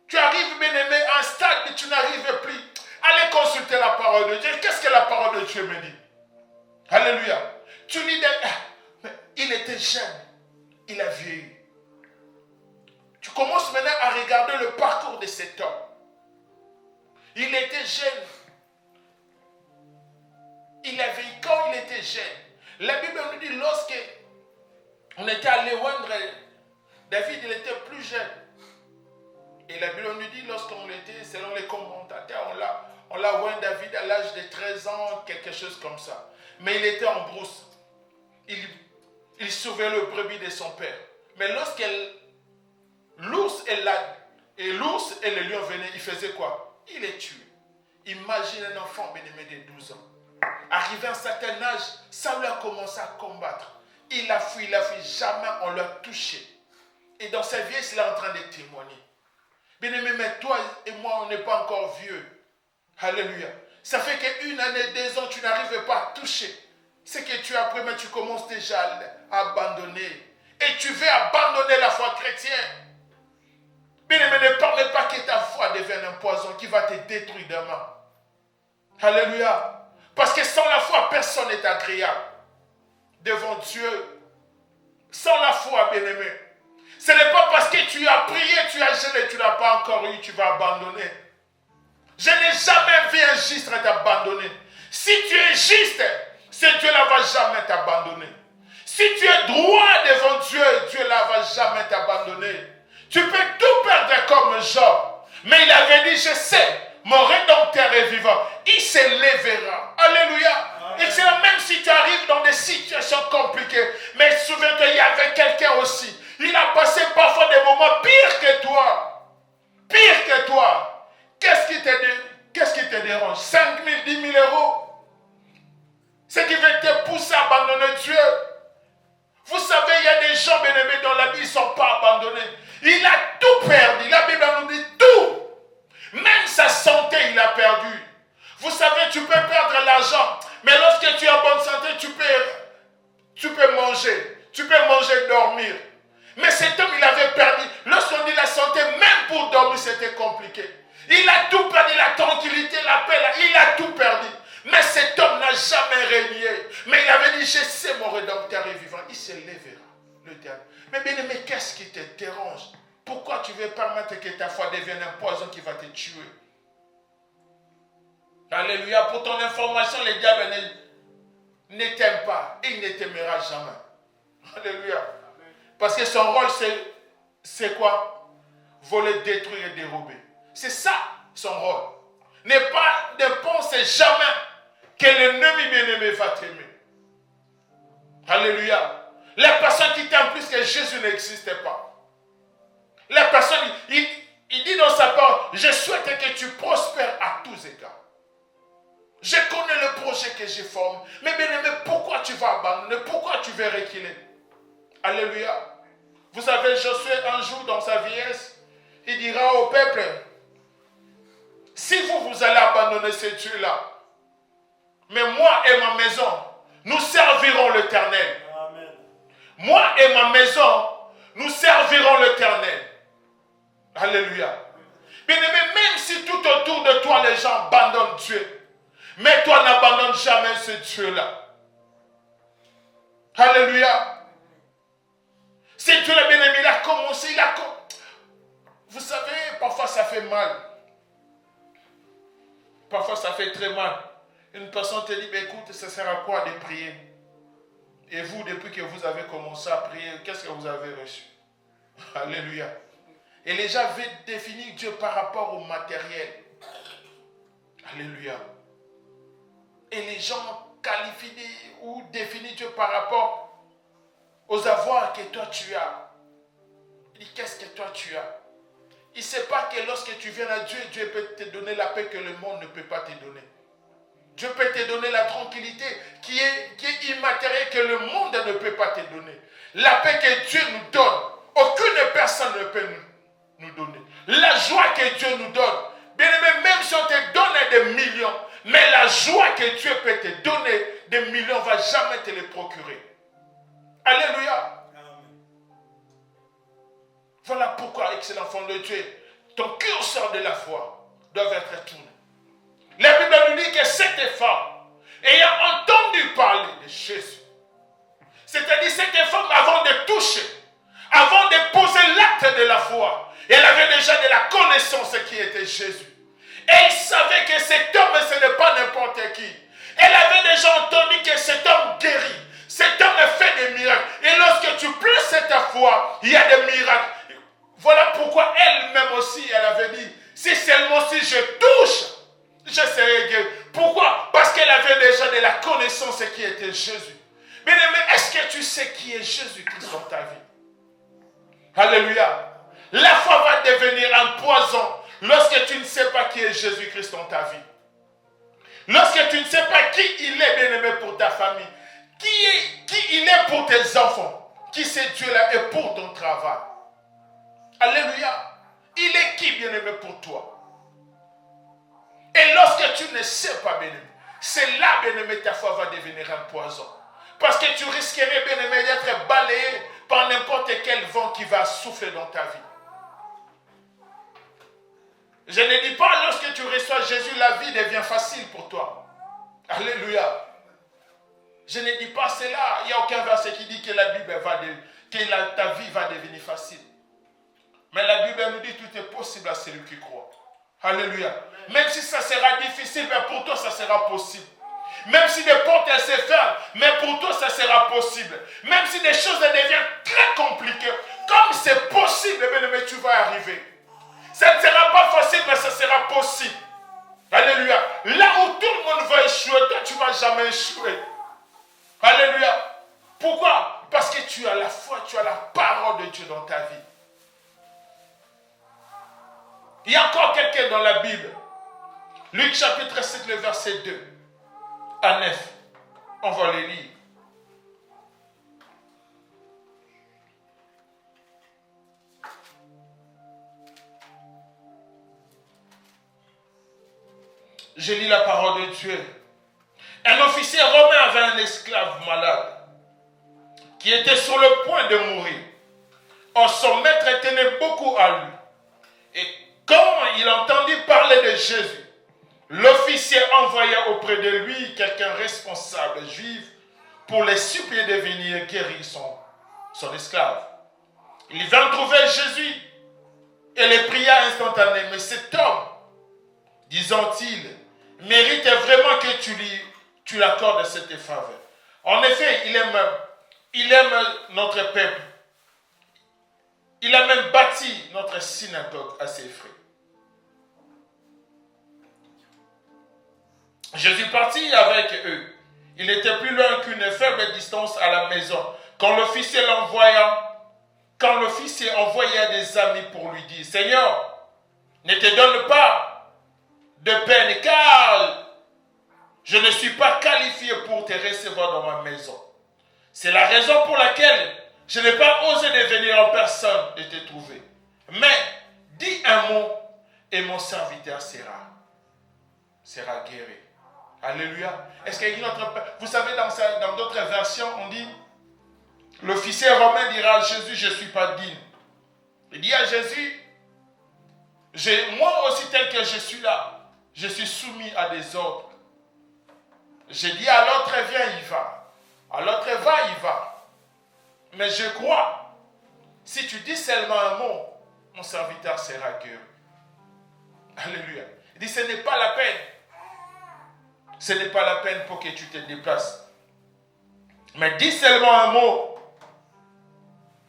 tu arrives, bien-aimé, à un stade où tu n'arrives plus, allez consulter la parole de Dieu. Qu'est-ce que la parole de Dieu me dit? Alléluia. Tu lis il était jeune. Il a vieilli. Tu commences maintenant à regarder le parcours de cet homme. Il était jeune. Il a vieilli quand il était jeune. La Bible nous dit lorsque on était allé vendre David, il était plus jeune. Et la Bible nous dit lorsqu'on était, selon les commentateurs, on l'a oint David à l'âge de 13 ans, quelque chose comme ça. Mais il était en brousse. Il sauvait le brebis de son père. Mais lorsque l'ours et le lion venaient, il faisait quoi? Il les tuait. Imagine un enfant bien-aimé de 12 ans. Arrivé à un certain âge, Saül a commencé à combattre. Il a fui, jamais on l'a touché. Et dans sa vieillesse, il est en train de témoigner. Bien-aimé, mais toi et moi, on n'est pas encore vieux. Alléluia. Ça fait qu'une année, 2 ans, tu n'arrives pas à toucher. C'est que tu as appris, mais tu commences déjà à abandonner. Et tu veux abandonner la foi chrétienne. Bien-aimé, ne permets pas que ta foi devienne un poison qui va te détruire demain. Alléluia. Parce que sans la foi, personne n'est agréable devant Dieu. Sans la foi, bien-aimé. Ce n'est pas parce que tu as prié, tu as jeûné, tu n'as pas encore eu, tu vas abandonner. Je n'ai jamais vu un juste t'abandonner. Si tu es juste, ce Dieu-là ne va jamais t'abandonner. Si tu es droit devant Dieu, Dieu-là ne va jamais t'abandonner. Tu peux tout perdre comme Job. Mais il avait dit, je sais, mon rédempteur est vivant. Il se lèvera. Alléluia. Et c'est même si tu arrives dans des situations compliquées. Mais souviens-toi, il y avait quelqu'un aussi. Il a passé parfois des moments pires que toi. Pire que toi. Qu'est-ce qui te dérange? 5 000, 10 000 euros. Ce qui veut te pousser à abandonner Dieu. Vous savez, il y a des gens bien-aimés dans la vie, ils ne sont pas abandonnés. Il a tout perdu. La Bible nous dit tout. Même sa santé, il a perdu. Vous savez, tu peux perdre l'argent. Mais lorsque tu es en bonne santé, tu peux manger. Tu peux manger, dormir. Mais cet homme, il avait perdu. Lorsqu'on dit la santé, même pour dormir, c'était compliqué. Il a tout perdu, la tranquillité, la paix, il a tout perdu. Mais cet homme n'a jamais régné. Mais il avait dit, je sais, mon rédempteur est vivant. Il se lèvera, le diable. Mais bien aimé, qu'est-ce qui te dérange? Pourquoi tu veux permettre que ta foi devienne un poison qui va te tuer? Alléluia. Pour ton information, le diable ne t'aime pas. Et il ne t'aimera jamais. Alléluia. Parce que son rôle, c'est quoi? Voler, détruire et dérober. C'est ça, son rôle. Ne pense jamais que l'ennemi bien-aimé va t'aimer. Alléluia. La personne qui t'aime plus que Jésus n'existe pas. La personne, il dit dans sa parole, je souhaite que tu prospères à tous égards. Je connais le projet que j'ai formé. Mais bien-aimé, pourquoi tu vas abandonner? Pourquoi tu veux reculer? Alléluia. Vous savez, Josué, un jour dans sa vieillesse, il dira au peuple, si vous allez abandonner ce Dieu-là, mais moi et ma maison, nous servirons l'Éternel. Moi et ma maison, nous servirons l'Éternel. Alléluia. Bien-aimé, même si tout autour de toi, les gens abandonnent Dieu, mais toi n'abandonne jamais ce Dieu-là. Alléluia. Ce Dieu-là, bien-aimé, il a commencé, Vous savez, parfois ça fait mal. Parfois ça fait très mal. Une personne te dit, écoute, ça sert à quoi de prier? Et vous, depuis que vous avez commencé à prier, qu'est-ce que vous avez reçu? Alléluia. Et les gens veulent définir Dieu par rapport au matériel. Alléluia. Et les gens qualifient ou définissent Dieu par rapport aux avoirs que toi tu as. Il dit, qu'est-ce que toi tu as? Il ne sait pas que lorsque tu viens à Dieu, Dieu peut te donner la paix que le monde ne peut pas te donner. Dieu peut te donner la tranquillité qui est immatérielle que le monde ne peut pas te donner. La paix que Dieu nous donne, aucune personne ne peut nous donner. La joie que Dieu nous donne, bien aimé, même si on te donne des millions, mais la joie que Dieu peut te donner, des millions ne va jamais te les procurer. Allez excellent enfant de Dieu, ton curseur de la foi doit être tourné. La Bible nous dit que cette femme, ayant entendu parler de Jésus, c'est-à-dire cette femme, avant de toucher, avant de poser l'acte de la foi, elle avait déjà de la connaissance qui était Jésus. Elle savait que cet homme, ce n'est pas n'importe qui. Elle avait déjà entendu que cet homme guérit. Cet homme fait des miracles. Et lorsque tu places ta foi, il y a des miracles. Voilà pourquoi elle-même aussi, elle avait dit, si seulement si je touche, je serai guéri. Pourquoi? Parce qu'elle avait déjà de la connaissance qui était Jésus. Mais est-ce que tu sais qui est Jésus-Christ dans ta vie? Alléluia. La foi va devenir un poison lorsque tu ne sais pas qui est Jésus-Christ dans ta vie. Lorsque tu ne sais pas qui il est, bien-aimé, pour ta famille. Qui il est pour tes enfants. Qui c'est Dieu-là et pour ton travail. Alléluia. Il est qui, bien-aimé, pour toi? Et lorsque tu ne sais pas, bien-aimé, c'est là, bien-aimé, ta foi va devenir un poison. Parce que tu risquerais, bien-aimé, d'être balayé par n'importe quel vent qui va souffler dans ta vie. Je ne dis pas, lorsque tu reçois Jésus, la vie devient facile pour toi. Alléluia. Je ne dis pas cela. Il n'y a aucun verset qui dit que la Bible ta vie va devenir facile. Mais la Bible nous dit que tout est possible à celui qui croit. Alléluia. Même si ça sera difficile, mais pour toi, ça sera possible. Même si des portes elles se ferment, mais pour toi, ça sera possible. Même si des choses deviennent très compliquées, comme c'est possible, mais tu vas arriver. Ça ne sera pas facile, mais ça sera possible. Alléluia. Là où tout le monde va échouer, toi, tu ne vas jamais échouer. Alléluia. Pourquoi? Parce que tu as la foi, tu as la parole de Dieu dans ta vie. Il y a encore quelqu'un dans la Bible. Luc chapitre 7, le verset 2 à 9. On va les lire. Je lis la parole de Dieu. Un officier romain avait un esclave malade qui était sur le point de mourir. Or, son maître tenait beaucoup à lui. Et quand il entendit parler de Jésus, l'officier envoya auprès de lui quelqu'un responsable juif pour les supplier de venir guérir son esclave. Il vint trouver Jésus et le pria instantanément. Mais cet homme, disant-il, mérite vraiment que tu l'accordes cette faveur. En effet, il aime notre peuple. Il a même bâti notre synagogue à ses frais. Jésus partit avec eux. Il n'était plus loin qu'une faible distance à la maison. Quand l'officier envoya des amis pour lui dire, Seigneur, ne te donne pas de peine, car je ne suis pas qualifié pour te recevoir dans ma maison. C'est la raison pour laquelle je n'ai pas osé de venir en personne et te trouver. Mais dis un mot et mon serviteur sera guéri. Alléluia. Est-ce qu'il y a une autre... Vous savez, dans d'autres versions, on dit, l'officier romain dira à Jésus, je ne suis pas digne. Il dit à Jésus, moi aussi tel que je suis là, je suis soumis à des ordres. J'ai dit à l'autre, viens, il va. À l'autre, va, il va. Mais je crois, si tu dis seulement un mot, mon serviteur sera guéri. Alléluia. Il dit, ce n'est pas la peine. Ce n'est pas la peine pour que tu te déplaces. Mais dis seulement un mot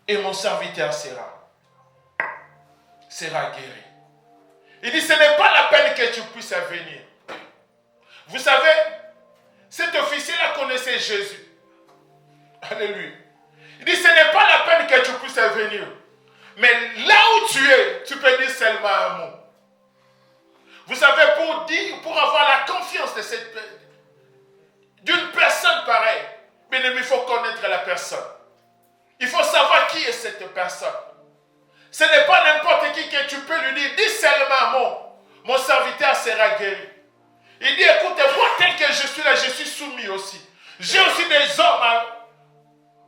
et mon serviteur sera guéri. Il dit, ce n'est pas la peine que tu puisses venir. Vous savez, cet officier-là connaissait Jésus. Alléluia. Il dit, ce n'est pas la peine que tu puisses venir. Mais là où tu es, tu peux dire seulement un mot. Vous savez, pour avoir la confiance d'une personne pareille, mais il faut connaître la personne. Il faut savoir qui est cette personne. Ce n'est pas n'importe qui que tu peux lui dire, dis seulement un mot, mon serviteur sera guéri. Il dit, écoute, moi tel que je suis là, je suis soumis aussi. J'ai aussi des hommes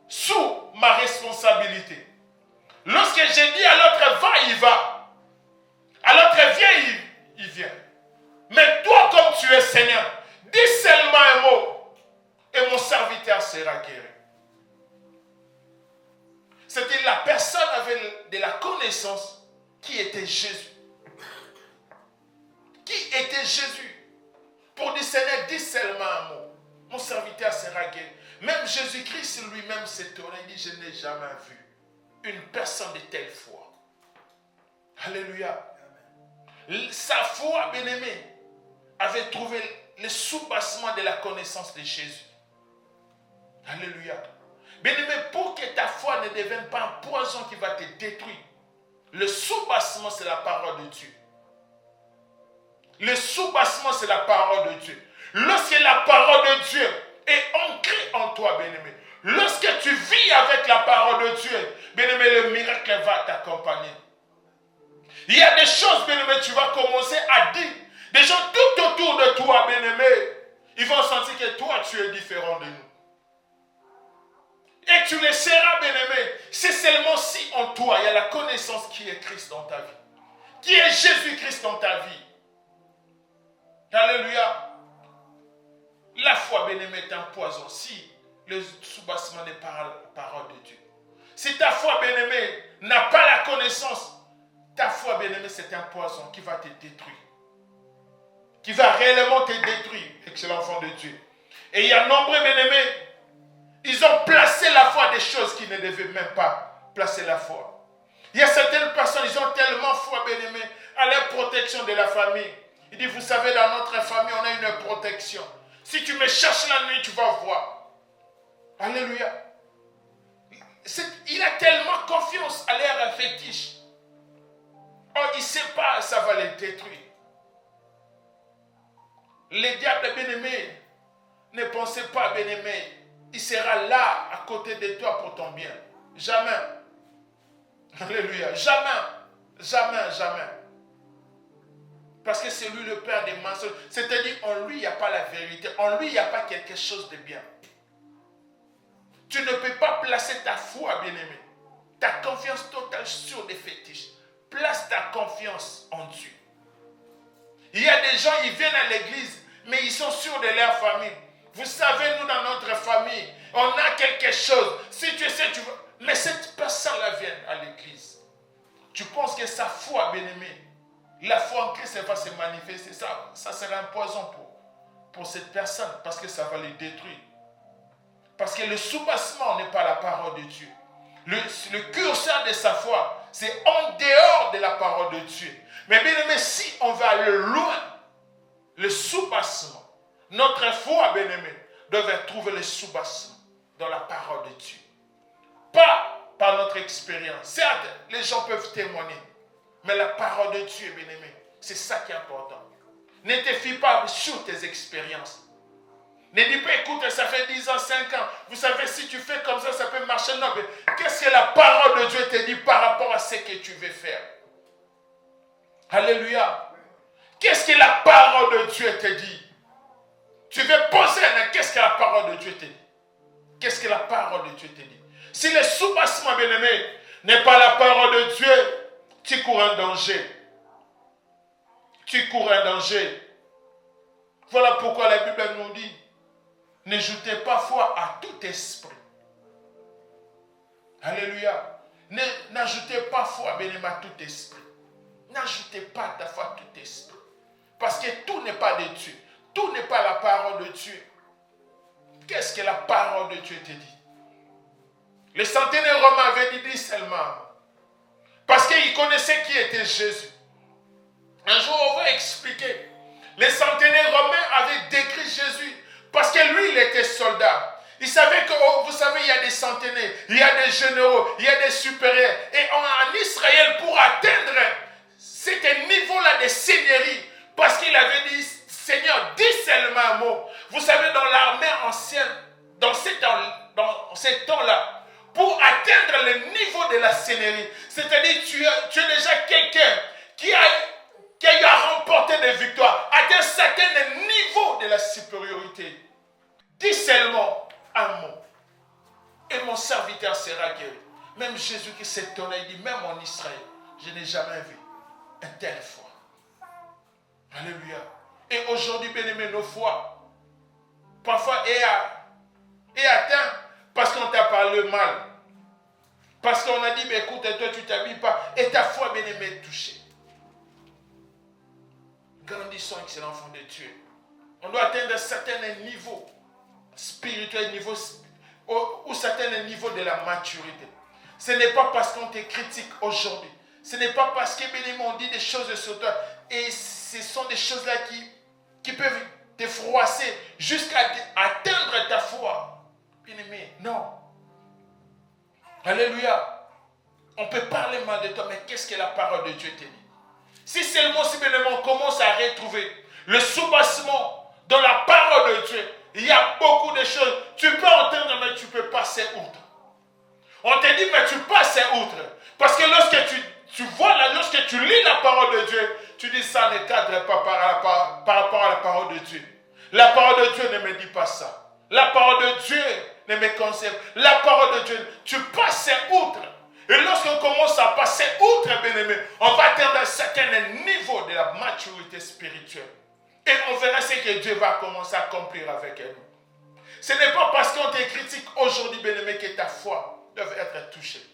sous ma responsabilité. Lorsque j'ai dit à l'autre va, il va. À l'autre viens, il vient. Mais toi, comme tu es Seigneur, dis seulement un mot et mon serviteur sera guéri. C'était la personne avec de la connaissance qui était Jésus. Qui était Jésus? Pour dire Seigneur, dis seulement un mot. Mon serviteur sera guéri. Même Jésus-Christ lui-même s'est tourné et dit, je n'ai jamais vu une personne de telle foi. Alléluia. Sa foi, bien-aimé, avait trouvé le soubassement de la connaissance de Jésus. Alléluia. Bien-aimé, pour que ta foi ne devienne pas un poison qui va te détruire, le soubassement, c'est la parole de Dieu. Le soubassement, c'est la parole de Dieu. Lorsque la parole de Dieu est ancrée en toi, bien-aimé, lorsque tu vis avec la parole de Dieu, bien-aimé, le miracle va t'accompagner. Il y a des choses, bien-aimé, tu vas commencer à dire. Des gens tout autour de toi, bien-aimé, ils vont sentir que toi, tu es différent de nous. Et tu le seras, bien-aimé, c'est seulement si en toi, il y a la connaissance qui est Christ dans ta vie. Qui est Jésus-Christ dans ta vie. Alléluia. La foi, bien-aimé, est un poison. Si le soubassement n'est pas la parole de Dieu. Si ta foi, bien-aimé, n'a pas la connaissance, ta foi, bien-aimé, c'est un poison qui va te détruire. Qui va réellement te détruire, excellent enfant de Dieu. Et il y a nombreux, bien-aimés, ils ont placé la foi des choses qui ne devaient même pas placer la foi. Il y a certaines personnes, ils ont tellement foi, bien-aimés, à la protection de la famille. Il dit, vous savez, dans notre famille, on a une protection. Si tu me cherches la nuit, tu vas voir. Alléluia. Il a tellement confiance à leur fétiche. Oh, il ne sait pas, ça va les détruire. Les diables, bien-aimés, ne pensez pas, bien-aimés, il sera là, à côté de toi pour ton bien. Jamais. Alléluia. Jamais. Jamais, jamais. Parce que c'est lui le père des mensonges. C'est-à-dire, en lui, il n'y a pas la vérité. En lui, il n'y a pas quelque chose de bien. Tu ne peux pas placer ta foi, bien-aimé. Ta confiance totale sur des fétiches. Place ta confiance en Dieu. Il y a des gens, ils viennent à l'église, mais ils sont sûrs de leur famille. Vous savez, nous, dans notre famille, on a quelque chose. Si tu sais, tu veux... Mais cette personne-là vient à l'église. Tu penses que sa foi, bien-aimé, la foi en Christ, elle va se manifester. Ça sera un poison pour cette personne, parce que ça va les détruire. Parce que le soubassement n'est pas la parole de Dieu. Le curseur de sa foi, c'est en dehors de la parole de Dieu. Mais bien aimé, si on va aller loin, le soubassement, notre foi, bien aimé, devait trouver le soubassement dans la parole de Dieu. Pas par notre expérience. Certes, les gens peuvent témoigner, mais la parole de Dieu, bien aimé, c'est ça qui est important. Ne te fie pas sur tes expériences. Ne dis pas, écoute, ça fait 10 ans, 5 ans. Vous savez, si tu fais comme ça peut marcher. Non, mais qu'est-ce que la parole de Dieu te dit par rapport à ce que tu veux faire? Alléluia. Qu'est-ce que la parole de Dieu te dit? Tu veux poser, qu'est-ce que la parole de Dieu te dit? Qu'est-ce que la parole de Dieu te dit? Si le soubassement, bien-aimé, n'est pas la parole de Dieu, tu cours un danger. Tu cours un danger. Voilà pourquoi la Bible nous dit, n'ajoutez pas foi à tout esprit. Alléluia. N'ajoutez pas foi, bien-aimé, à tout esprit. N'ajoutez pas ta foi à tout esprit. Parce que tout n'est pas de Dieu. Tout n'est pas la parole de Dieu. Qu'est-ce que la parole de Dieu te dit? Les centenaires romains avaient dit seulement. Parce qu'ils connaissaient qui était Jésus. Un jour, on va expliquer. Les centenaires romains avaient décrit Jésus parce que lui, il était soldat. Il savait que, vous savez, il y a des centenaires, il y a des généraux, il y a des supérieurs. Et en Israël, pour atteindre cet niveau-là de seigneurie, parce qu'il avait dit, Seigneur, dis seulement un mot. Vous savez, dans l'armée ancienne, dans ces temps-là, pour atteindre le niveau de la seigneurie, c'est-à-dire tu es déjà quelqu'un qui a remporté des victoires, atteint un certain niveau de la supériorité. Dis seulement un mot et mon serviteur sera guéri. Même Jésus qui s'étonnait, il dit, même en Israël, je n'ai jamais vu une telle foi. Alléluia. Et aujourd'hui, bien-aimé, nos foi, parfois est atteint parce qu'on t'a parlé mal. Parce qu'on a dit, mais écoute, toi tu ne t'habilles pas. Et ta foi, bien-aimé, est touchée. Grandissons, excellent enfant de Dieu. On doit atteindre un certain niveau spirituel, ou certain niveau de la maturité. Ce n'est pas parce qu'on te critique aujourd'hui. Ce n'est pas parce que, bien-aimé, on dit des choses sur toi. Et ce sont des choses-là qui peuvent te froisser jusqu'à atteindre ta foi. Bien-aimé, non. Alléluia. On peut parler mal de toi, mais qu'est-ce que la parole de Dieu te dit? Si seulement, si bien-aimé, on commence à retrouver le soubassement dans la parole de Dieu, il y a beaucoup de choses. Tu peux entendre, mais tu peux passer outre. On te dit, mais tu passes outre. Parce que lorsque tu vois, lorsque tu lis la parole de Dieu, tu dis, ça ne cadre pas par rapport à la parole de Dieu. La parole de Dieu ne me dit pas ça. La parole de Dieu ne me concerne. La parole de Dieu, tu passes outre. Et lorsqu'on commence à passer outre, bien-aimé, on va atteindre un certain niveau de la maturité spirituelle. Et on verra ce que Dieu va commencer à accomplir avec nous. Ce n'est pas parce qu'on te critique aujourd'hui, bien-aimé, que ta foi doit être touchée.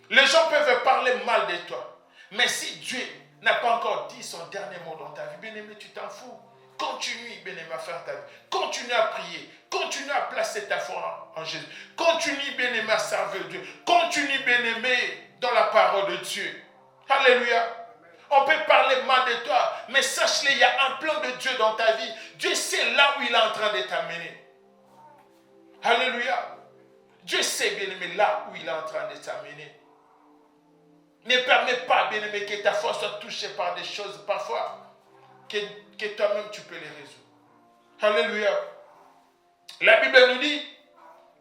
Les gens peuvent parler mal de toi. Mais si Dieu n'a pas encore dit son dernier mot dans ta vie, bien-aimé, tu t'en fous. Continue, bien-aimé, à faire ta vie. Continue à prier. Continue à placer ta foi en Jésus. Continue, bien-aimé, à servir Dieu. Continue, bien-aimé, dans la parole de Dieu. Alléluia. On peut parler mal de toi, mais sache-le, il y a un plan de Dieu dans ta vie. Dieu sait là où il est en train de t'amener. Alléluia. Dieu sait, bien-aimé, là où il est en train de t'amener. Ne permets pas, bien-aimé, que ta foi soit touchée par des choses parfois que toi-même tu peux les résoudre. Alléluia. La Bible nous dit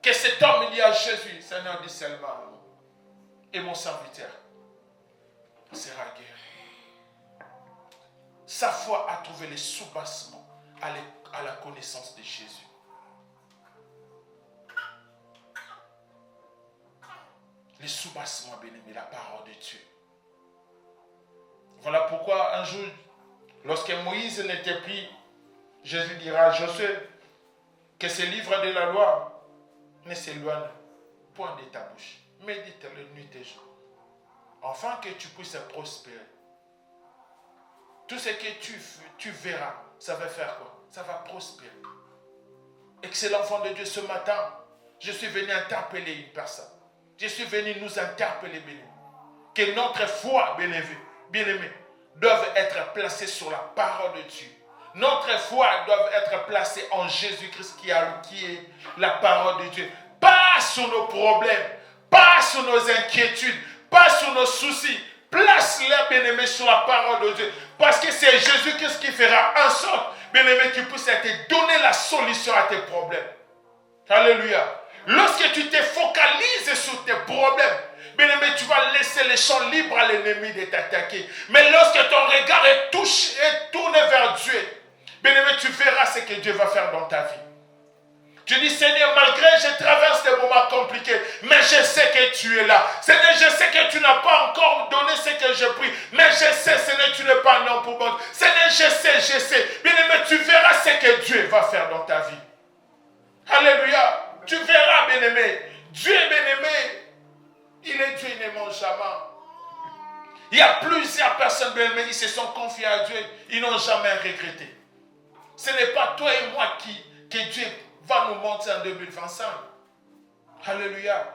que cet homme dit à Jésus, Seigneur, dit seulement, et mon serviteur sera guéri. Sa foi a trouvé le soubassement à la connaissance de Jésus. Le soubassement, bien-aimé, la parole de Dieu. Voilà pourquoi un jour, lorsque Moïse n'était plus, Jésus dira à Josué que ce livre de la loi ne s'éloigne point de ta bouche. Médite-le nuit et jour, afin que tu puisses prospérer. Tout ce que tu verras, ça va faire quoi? Ça va prospérer. Excellent enfant de Dieu, ce matin, je suis venu interpeller une personne. Je suis venu nous interpeller, bien-aimé. Que notre foi, bien-aimé, doit être placée sur la parole de Dieu. Notre foi doit être placée en Jésus-Christ qui est la parole de Dieu. Pas sur nos problèmes, pas sur nos inquiétudes, pas sur nos soucis. Place-les, bien-aimé, sur la parole de Dieu. Parce que c'est Jésus-Christ qui fera en sorte, bien-aimé, qu'il puisse te donner la solution à tes problèmes. Alléluia. Lorsque tu te focalises sur tes problèmes, bien-aimé, tu vas laisser les champs libres à l'ennemi de t'attaquer. Mais lorsque ton regard est tourné vers Dieu, bien-aimé, tu verras ce que Dieu va faire dans ta vie. Tu dis, Seigneur, malgré je traverse des moments compliqués, mais je sais que tu es là. Seigneur, je sais que tu n'as pas encore donné ce que je prie, mais je sais, Seigneur, tu n'es pas non pour moi. Seigneur, je sais. Bien-aimé, tu verras ce que Dieu va faire dans ta vie. Alléluia. Tu verras, bien-aimé. Dieu, bien-aimé, il est Dieu, il ne mange jamais. Il y a plusieurs personnes, bien-aimées, qui se sont confiées à Dieu, ils n'ont jamais regretté. Ce n'est pas toi et moi que Dieu va nous mentir en 2025. Alléluia.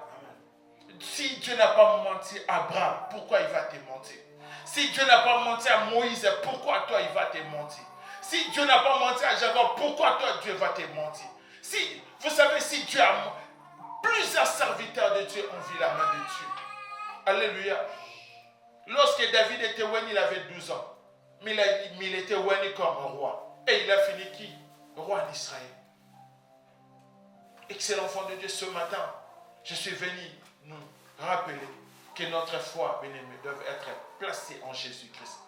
Si Dieu n'a pas menti à Abraham, pourquoi il va te mentir? Si Dieu n'a pas menti à Moïse, pourquoi toi il va te mentir? Si Dieu n'a pas menti à Jacob, pourquoi toi Dieu va te mentir? Si, vous savez, si Dieu a plusieurs serviteurs de Dieu ont vu la main de Dieu. Alléluia. Lorsque David était roi, il avait 12 ans. Mais il était roi comme roi. Et il a fini qui? Roi d'Israël. Excellent enfant de Dieu, ce matin, je suis venu nous rappeler que notre foi, bien-aimé, doit être placée en Jésus-Christ.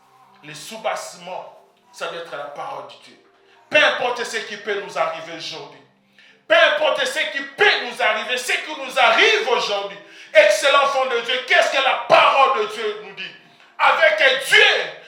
Le soubassement, ça doit être la parole de Dieu. Peu importe ce qui peut nous arriver aujourd'hui. Peu importe ce qui peut nous arriver, ce qui nous arrive aujourd'hui. Excellent enfant de Dieu, qu'est-ce que la parole de Dieu nous dit? Avec Dieu,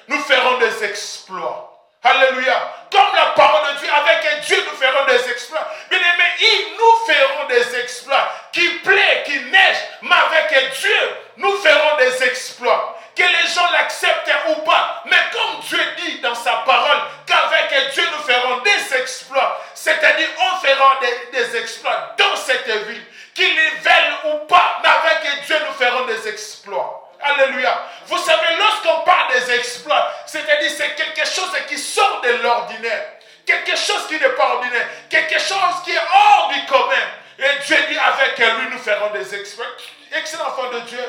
nous ferons des exploits. Alléluia. Comme la parole de Dieu, avec Dieu, nous ferons des exploits. Bien aimé, nous ferons des exploits. Qu'il plaît, qu'il neige, mais avec Dieu, nous ferons des exploits. Que les gens l'acceptent ou pas. Mais comme Dieu dit dans sa parole, qu'avec Dieu, nous ferons des exploits. C'est-à-dire, on fera des exploits dans cette ville. Qu'ils les veulent ou pas, mais avec Dieu, nous ferons des exploits. Alléluia. Vous savez, lorsqu'on parle des exploits, c'est-à-dire c'est quelque chose qui sort de l'ordinaire. Quelque chose qui n'est pas ordinaire. Quelque chose qui est hors du commun. Et Dieu dit, avec lui, nous ferons des exploits. Excellent enfant de Dieu.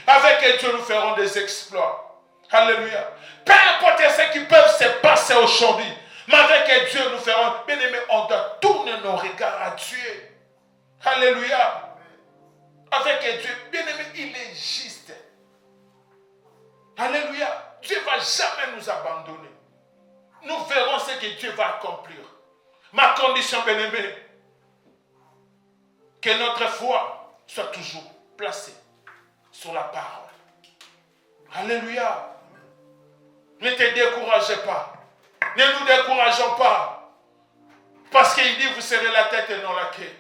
Avec Dieu, nous ferons des exploits. Alléluia. Peu importe ce qui peuvent se passer aujourd'hui. Mais avec Dieu, nous ferons. Bien aimé, on doit tourner nos regards à Dieu. Alléluia. Avec Dieu, bien aimé, il est juste. Alléluia. Dieu ne va jamais nous abandonner. Nous verrons ce que Dieu va accomplir. Ma condition, bien aimé, que notre foi soit toujours placée sur la parole. Alléluia. Ne te découragez pas. Ne nous décourageons pas. Parce qu'il dit, vous serez la tête et non la queue.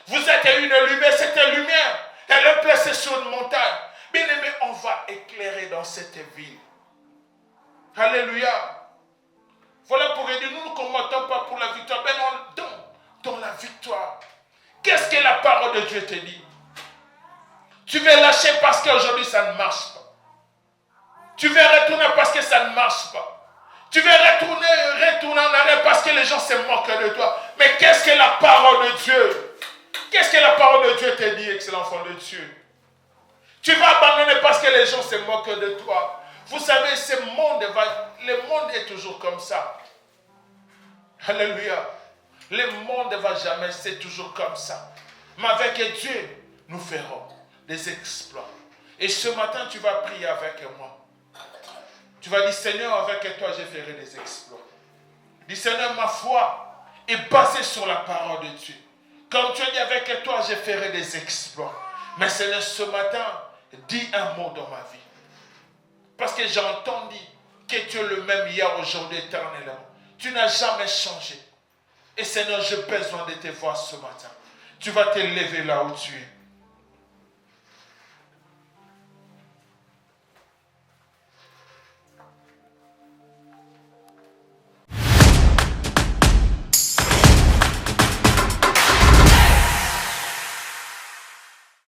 Vous êtes une lumière, cette lumière, elle est placée sur une montagne. Bien aimé, on va éclairer dans cette ville. Alléluia. Voilà pour dire, nous ne combattons pas pour la victoire, mais dans la victoire. Qu'est-ce que la parole de Dieu te dit? Tu veux lâcher parce qu'aujourd'hui ça ne marche pas. Tu veux retourner parce que ça ne marche pas. Tu veux retourner en arrière parce que les gens se moquent de toi. Mais qu'est-ce que la parole de Dieu? Qu'est-ce que la parole de Dieu te dit, excellent enfant de Dieu? Tu vas abandonner parce que les gens se moquent de toi. Vous savez, le monde est toujours comme ça. Alléluia. Le monde ne va jamais, c'est toujours comme ça. Mais avec Dieu, nous ferons des exploits. Et ce matin, tu vas prier avec moi. Tu vas dire, Seigneur, avec toi, je ferai des exploits. Dis, Seigneur, ma foi est basée sur la parole de Dieu. Comme tu as dit, avec toi, je ferai des exploits. Mais Seigneur, ce matin, dis un mot dans ma vie. Parce que j'ai entendu que tu es le même hier, aujourd'hui, éternellement. Tu n'as jamais changé. Et Seigneur, j'ai besoin de te voir ce matin. Tu vas te lever là où tu es.